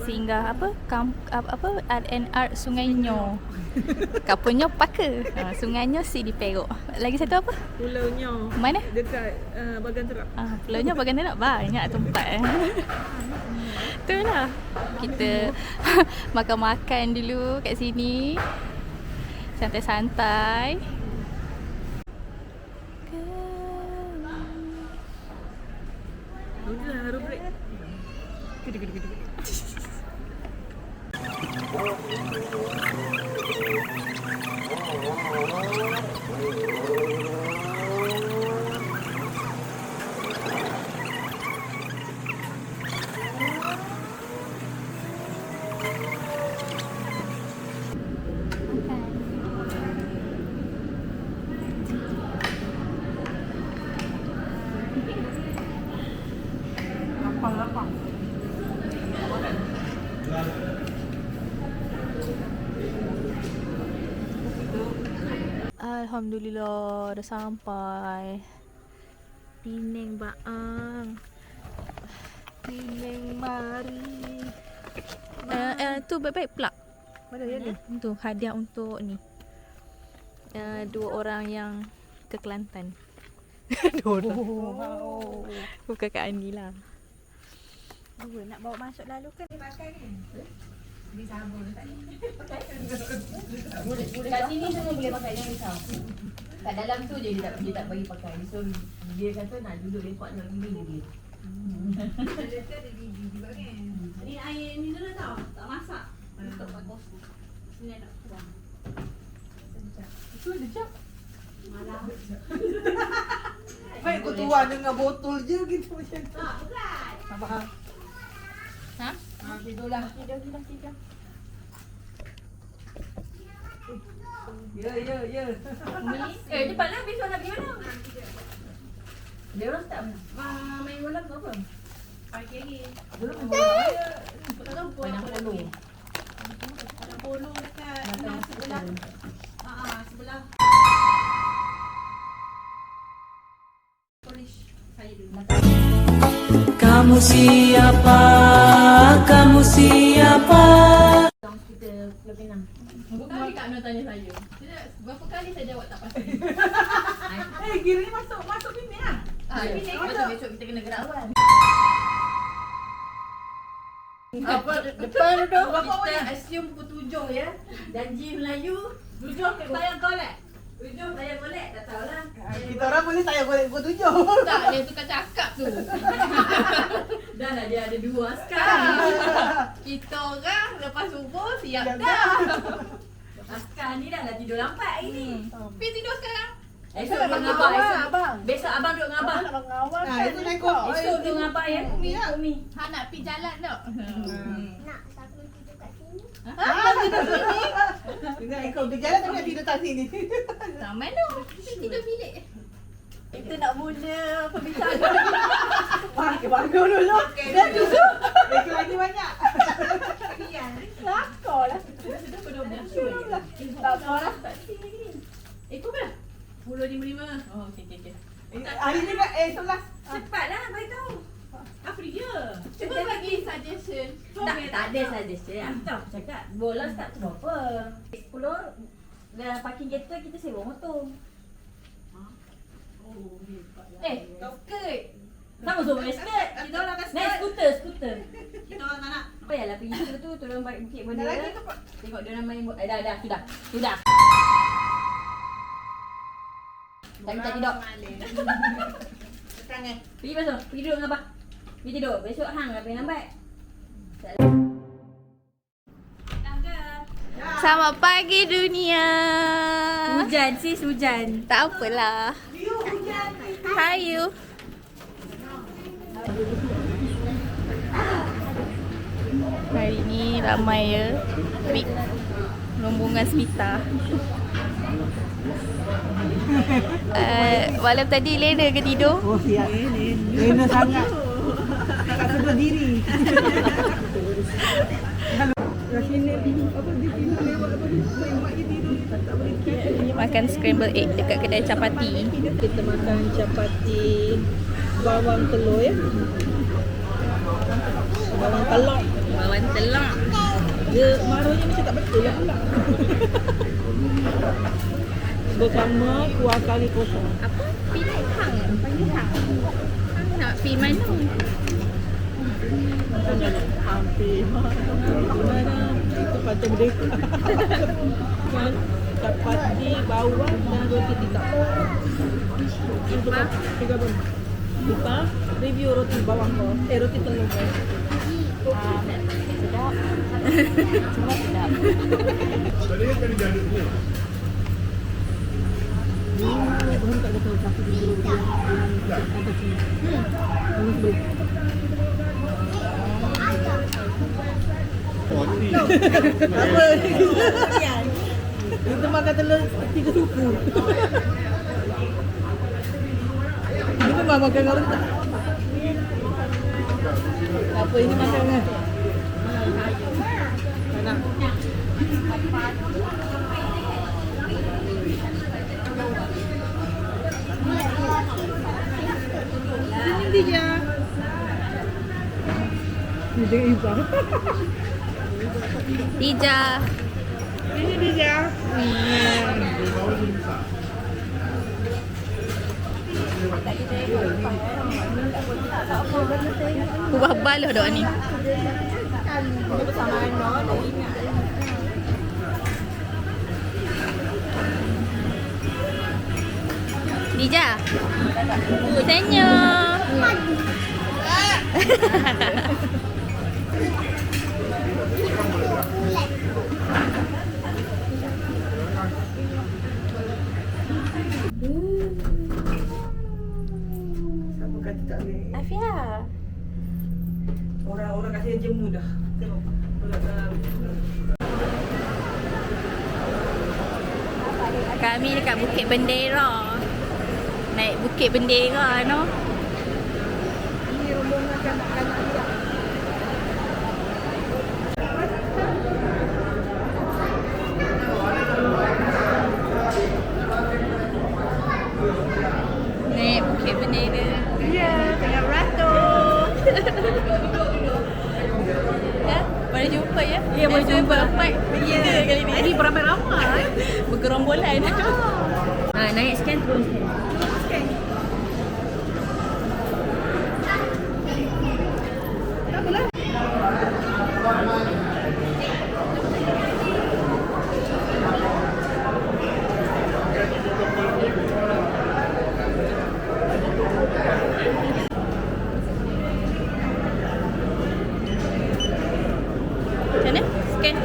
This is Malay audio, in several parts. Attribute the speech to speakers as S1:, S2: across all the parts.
S1: singgah R&R Sungai Nyo. Kapalnya Paka. Sungai Nyo si di Perak. Lagi satu apa?
S2: Pulau Nyo.
S1: Mana?
S2: Dekat Bagan Terap.
S1: Pulau Nyo Bagan Terap banyak tempat. Itulah. Kita makan-makan dulu kat sini. Santai-santai.
S2: Inilah harum break. Gede. Lapang.
S1: Alhamdulillah dah sampai. Penang Baang. Penang mari. Tu baik-baik plug.
S2: Mana yang ni?
S1: Tu hadiah untuk ni. Dua orang yang ke Kelantan. Dua orang.
S2: Wow.
S1: Bukan Kak Ani lah.
S3: Dua nak bawa masuk lalu kan dia pakai ni. Dia sabun tak ni.
S4: Kat sini semua boleh pakai, jangan risau. Kat dalam tu je dia tak bagi pakai. So dia kata nak duduk lepak dengan gini dia.
S3: Dia ada gigi juga kan.
S4: Ni air ni dulu tau, tak masak. Untuk bagus. Sini nak kurang.
S2: Itu ada cap.
S4: Malah.
S2: Baik kau tuan dengan botol je gitu macam tu.
S4: Tak, bukan.
S2: Faham?
S1: Ha?
S4: Tidurlah.
S3: Tidur.
S2: Ya.
S4: Ni cepat lah, besok nak pergi mana? Dia orang tak main bola ke apa?
S3: Pagi lagi.
S4: Belum main bola.
S3: Tak tahu pun.
S4: Main polo.
S3: Ada polo dekat sebelah. Sebelah. Polish saya dulu.
S5: Kamu siapa? Kamu siapa?
S4: Kita Pulau Pinang. Bukan Kak Nur tanya saya. Berapa kali saya jawab tak pasti.
S2: Kira ni masuk bini lah.
S4: Besok kita kena gerak awal. Apa depan tu? Kita assume pukul 7 ya. Janji Melayu 7 bayar golek. 7 bayar golek, tak tahulah.
S2: Kita orang boleh saya boleh pukul 7.
S4: Tak, dia tukar cakap tu. Dah lah dia ada 2 askar. Kita orang lepas subuh siap dah. Askar ni dah tidur lambat hari ni. Pergi tidur sekarang. Esok duduk dengan abang. Besok abang duduk dengan abang.
S2: Nah, itu naik kau.
S4: Esok duduk dengan abang ya. Umi.
S1: Ha nak pergi jalan tak?
S3: Nak takut tidur kat sini.
S2: Dengar kau berjalan tapi nak tidur tak sini.
S1: Tak mana? Tidur bilik.
S4: Kita nak mula pembicaraan.
S2: Bangun dulu. Dah dulu. Lagi banyak.
S4: Lakar lah. Tak apa lah. Kau berapa? 10.55. Oh, okey.
S2: Hari ni dah 11.
S4: Cepatlah beritahu. Apa dia?
S1: Cuba bagi suggestion.
S4: Tak ada suggestion. Tak cakap bola start tu berapa? 10 dalam parking kereta kita sewa motor. Skirt. Sama semua naik skirt.
S3: Kita orang kat
S4: Naik skuter.
S3: Kita orang tak nak.
S4: Apa yalah pergi situ tu turun balik Bukit Bendera. Tengok dia orang main bola. Dah sudah. Tak minta tidur.
S3: Sekarang
S4: Pergi besok. Pergi duduk dengan abang. Pergi tidur. Besok hang nak pergi lambat.
S1: Selamat pagi dunia.
S4: Hujan sis, hujan.
S1: Tak apalah. Hi you. Hari ni ramai ya. Trip rombongan Smita. Malam tadi Lena ke tidur?
S2: Oh siap. Lena sangat. Tak sedar diri. Kat sini apa dia tidur lewat apa ni? Mak dia tidur tak boleh tidur.
S1: Makan scramble egg dekat kedai Chapati.
S2: Kita makan chapati bawang telur ya. Bawang telur.
S1: Bawang telur.
S2: Dia maruhnya macam tak betul lah pula. Bersama kuah kari kosong.
S1: Apa? Pi naik hang. Panggil hang. Hang nak pi mana?
S2: Hampir mana itu Pantai Merdeka. Kan dapat di bawah dan roti tikar. Itu tiga pun. Kita review roti bawang kau, roti telur kau.
S1: Sedap. Semua sedap.
S2: Baru tak ada tahu kasih di roti yang atas sini. Baru sebelum. Apa? Itu makan telur 3 suku. Ini memang makan orang tak? Apa ini makan kan? Mana? Ini dia. Ini dia Izzah.
S1: Dija.
S2: Ini dia.
S1: Ubah balah dah ni. Dija. Senyum.
S2: Siapa kata tak boleh?
S1: Afia.
S2: Orang-orang kasi jemu dah. Tengok.
S1: Kami dekat Bukit Bendera. Naik Bukit Bendera no.
S2: Ini rombongan kanak-kanak dia.
S1: Naik Bukit Bendera.
S2: Ya, tengah beratur.
S1: Ya, boleh jumpa ya.
S2: Ya, boleh jumpa.
S1: Ramai. Ya, kali ni.
S2: Ini beramai-ramai.
S1: Bergerombolan.
S3: Naik scan terus.
S1: Macam mana? Scan.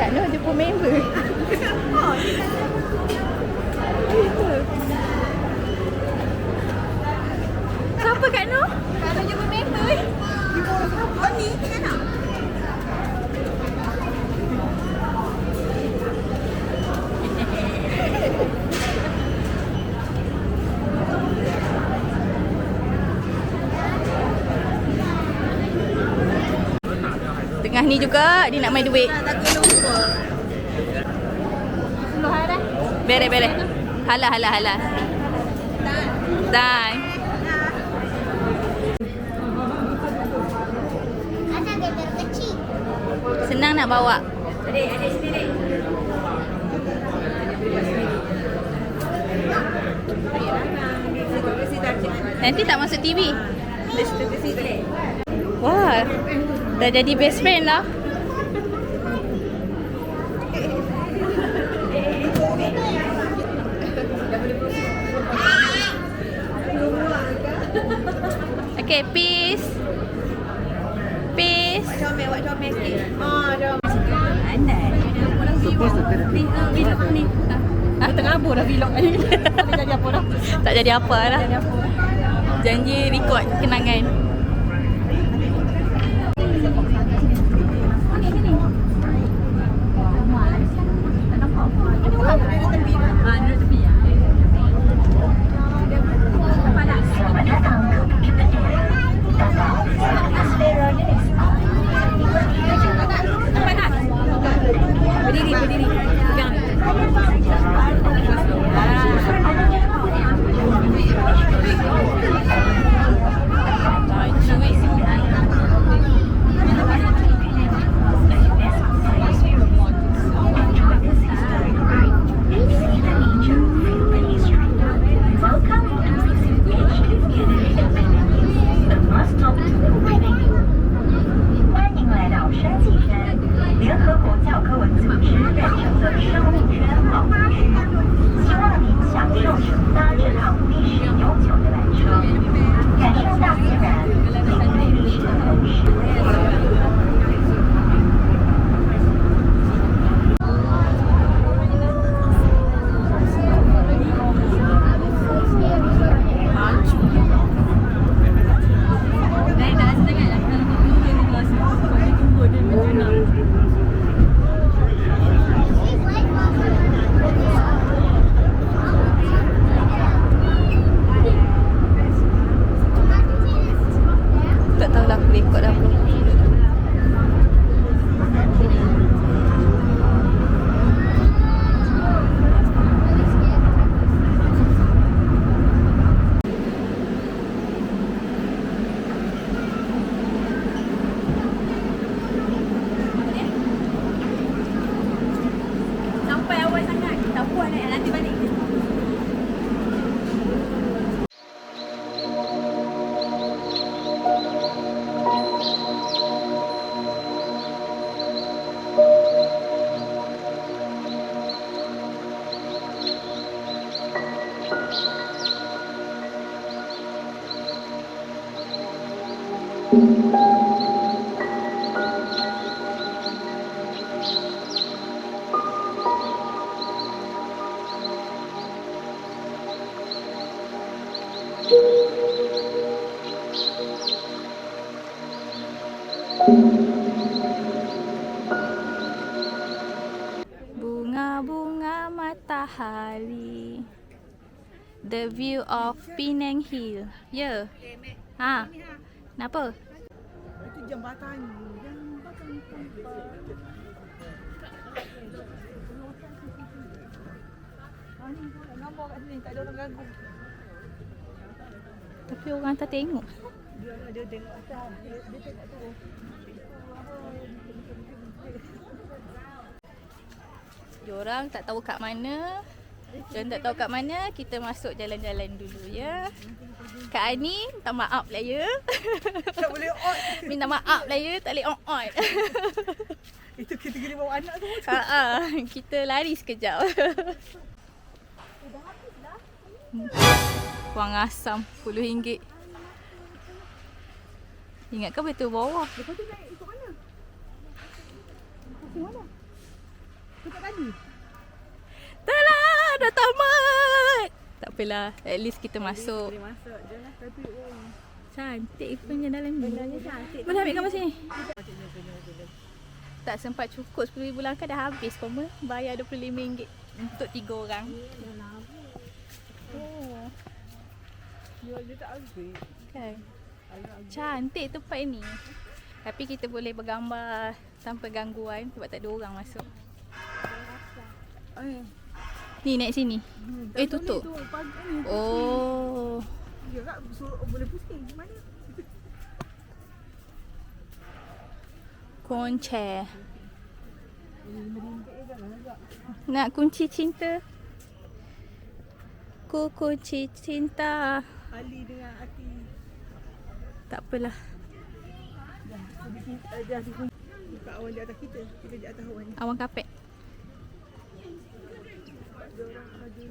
S1: Kak Noh dia pun member. Siapa Kak Noh? Kak Noh dia pun member. Dia pun orang siapa ni? Kenapa? Tengah ni juga dia nak main duit. Takut lupa. Bere. Hala. Dan.
S6: Ada gambar kecil.
S1: Senang nak bawa.
S3: Adik sini.
S1: Nanti tak masuk TV. Wah. Dah jadi best friend lah. Okay, peace.
S3: Buat comel sikit. Jom.
S2: Vlog ni. Tengah abur dah vlog ni. Tak jadi apa dah.
S1: Tak jadi apa lah. Janji record kenangan.
S3: nanti balik.
S1: Bunga-bunga matahari. The view of Penang Hill. Ya. Ha. Kenapa?
S2: Itu jambatan. Ni nampak kat sini, tak ada orang ganggu.
S1: Tapi orang tak tengok.
S2: Dia tengok atas, dia tengok tu.
S1: Diorang tak tahu kat mana. Diorang tak tahu kat mana. Kita masuk jalan-jalan dulu ya. Kak Ani, minta maaf lah ya.
S2: Tak boleh on.
S1: Minta maaf lah ya, tak boleh on.
S2: Itu kategori bawa anak tu.
S1: Kita lari sekejap. Wang asam RM10. Ingatkan betul bawah.
S2: Lepas tu naik ikut mana? Ikut mana? Ikut tadi.
S1: Talah, dah tamat. Tak apalah, at least kita masuk.
S2: Boleh masuk je lah. Tapi
S1: Cantik punya dalam ni.
S3: Bendanya cantik.
S1: Boleh ambil gambar sini? Tak sempat cukup RM10 langkah dah habis koma. Bayar RM25 untuk 3 orang. Oh,
S2: jual dia tak habis.
S1: kan. Cantik tempat ni. Tapi kita boleh bergambar tanpa gangguan sebab tak ada orang masuk. Ni naik sini. Tutup. Oh.
S2: Ya kak, boleh pusing. Mana?
S1: Kunci. Nak kunci cinta. Ku kunci cinta.
S2: Ali dengan Ati.
S1: Tak apalah.
S2: Dia buka awan di atas kita. Kita di atas awan.
S1: Awan kapek.
S2: Dia orang lagi.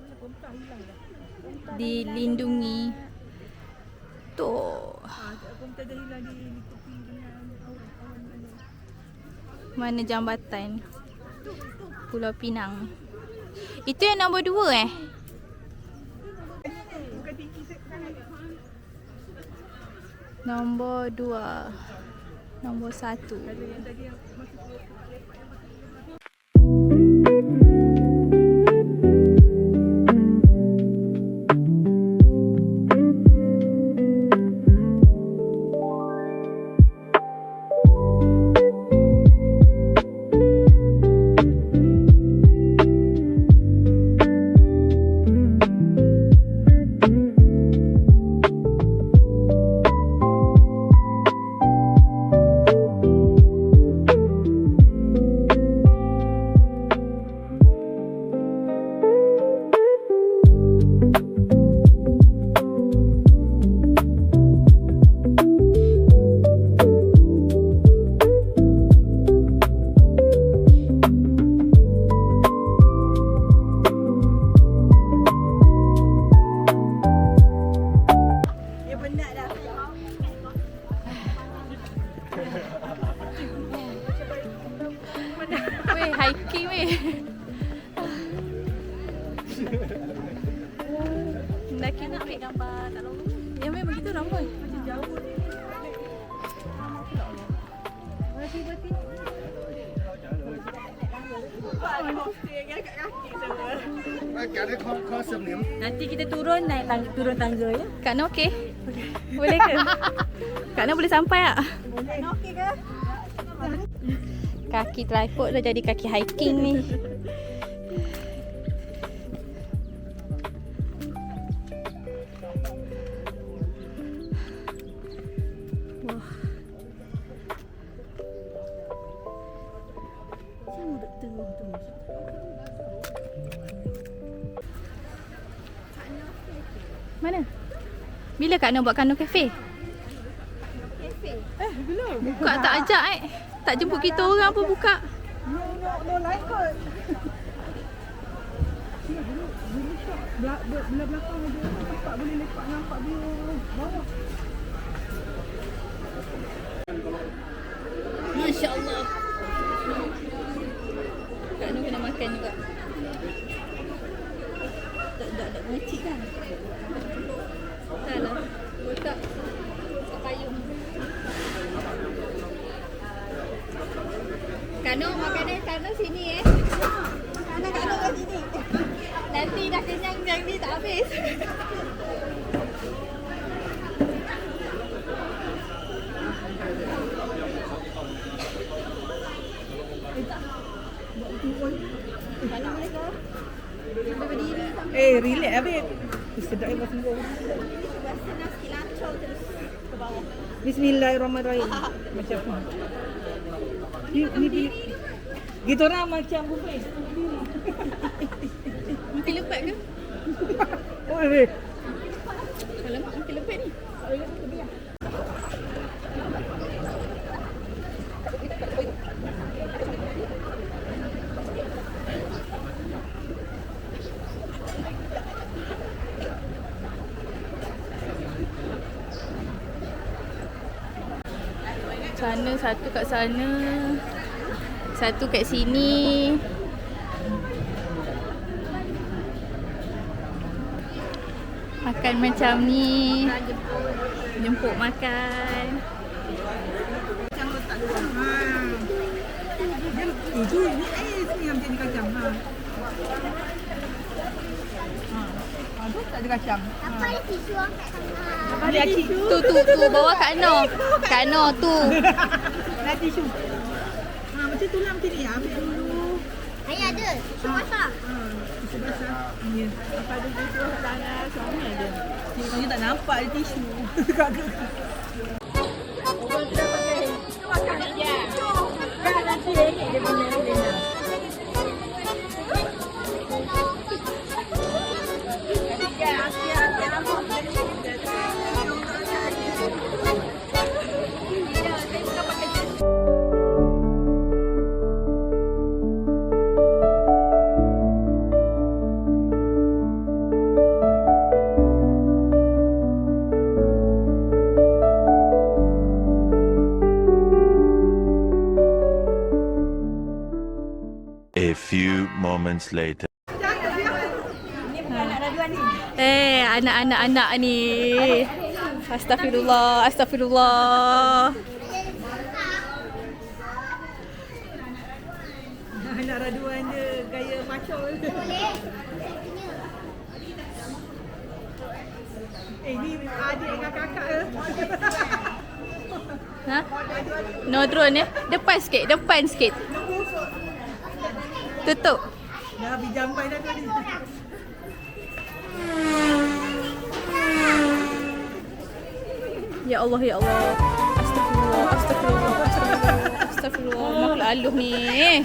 S2: Mana kontah hilang dah.
S1: Dilindungi. Tu.
S2: Kontah dah hilang di tepi dengan awan mana.
S1: Mana jambatan? Pulau Pinang. Itu yang nombor 2
S2: Bukan tinggi sangat.
S1: Nombor 2. Nombor 1.
S2: Kalau yang tadi yang masuk lepak yang masuk.
S1: Weh, hiking weh. Mendaki nak ambil gambar tak lama. Ya memang begitu ramai.
S2: Macam jauh ni.
S3: Nanti kita turun naik turun tangga ya.
S1: Kak Noh okey? Boleh ke? Kak Noh boleh sampai tak?
S3: Boleh. Okey ke?
S1: Kaki tripod dah jadi kaki hiking ni. Wah. Mana? Bila Kak Noh buat Kano Cafe?
S2: Belum.
S1: Buka tak ajak tak jemput kita orang pun buka.
S2: No like kot. Belah belakang ada tempat boleh lepak nampak view bawah.
S1: Masya Allah. Kak Noh kena makan juga. Tak mecik kan? Tak lah. Letak payung. Kak Noh makanan Kak Noh sini Makanan Kak Noh kat sini. Nanti dah kenyang ni tak habis. Mana boleh kau? Sampai berdiri sampai
S2: Relax Habib. Sedap ya sungguh.
S1: rasa nasi lancau terus ke bawah.
S2: Bismillahirrahmanirrahim. Macam apa? Ni kita orang macam buffet.
S1: Mungkin lepat ke?
S2: Oh, Habib.
S1: Alamak, mungkin lepat ni. Sana, satu kat sana. Satu kat sini. Makan macam ni. Jemput makan.
S2: Itu ni sini yang jadi kacang. Tak ada kacang.
S6: Apa ada tisu orang kat sana?
S2: Ada tisu.
S1: Tu bawa Kak Noh. Kak Noh tu.
S2: Ada tisu. Macam tu lah macam ni. Ambil dulu.
S6: Ayah ada. Tisu basah.
S2: Tisu basah. Ya. Apa ada tisu sana suami ada. Dia tak nampak ada tisu.
S7: A few moments later.
S1: Anak-anak ni. Astagfirullah, astagfirullah.
S2: Anak raduan dia gaya macho. Ni adik dengan kakak ke?
S1: Ha? No drone Depan sikit. Tutup.
S2: Dah habis jambai dah tadi.
S1: Ya Allah, ya Allah. Astagfirullah. Makhluk aluh ni.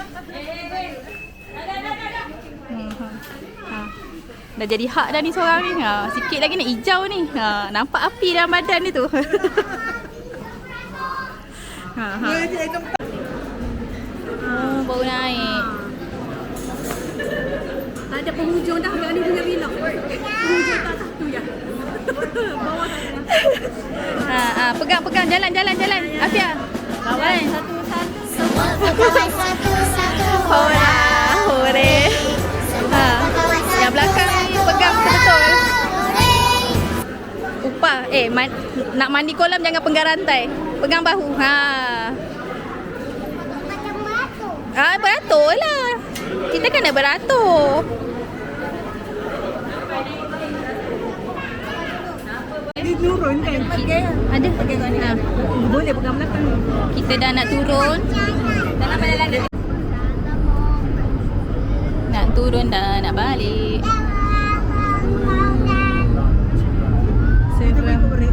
S1: Dah jadi hak dah ni seorang ni. Sikit lagi nak hijau ni. Nampak api dalam badan dia tu. Baru naik.
S3: Ada penghujung dah agak ni punya vlog. Penghujung tak satu je. Bawah tak.
S1: Pegang jalan. Afia. Jalan.
S6: Semua pegawai satu-satu.
S1: Hora, hore. Yang belakang ni pegang betul. Upah. Nak mandi kolam jangan pegang rantai. Pegang bahu.
S6: Macam batu.
S1: Beratur lah. Kita kena beratur.
S2: Dia turun kan?
S1: Ada.
S2: Boleh pegang belakang.
S1: Kita dah nak turun. Nak turun dah, nak balik.
S2: Saya tu ikut break.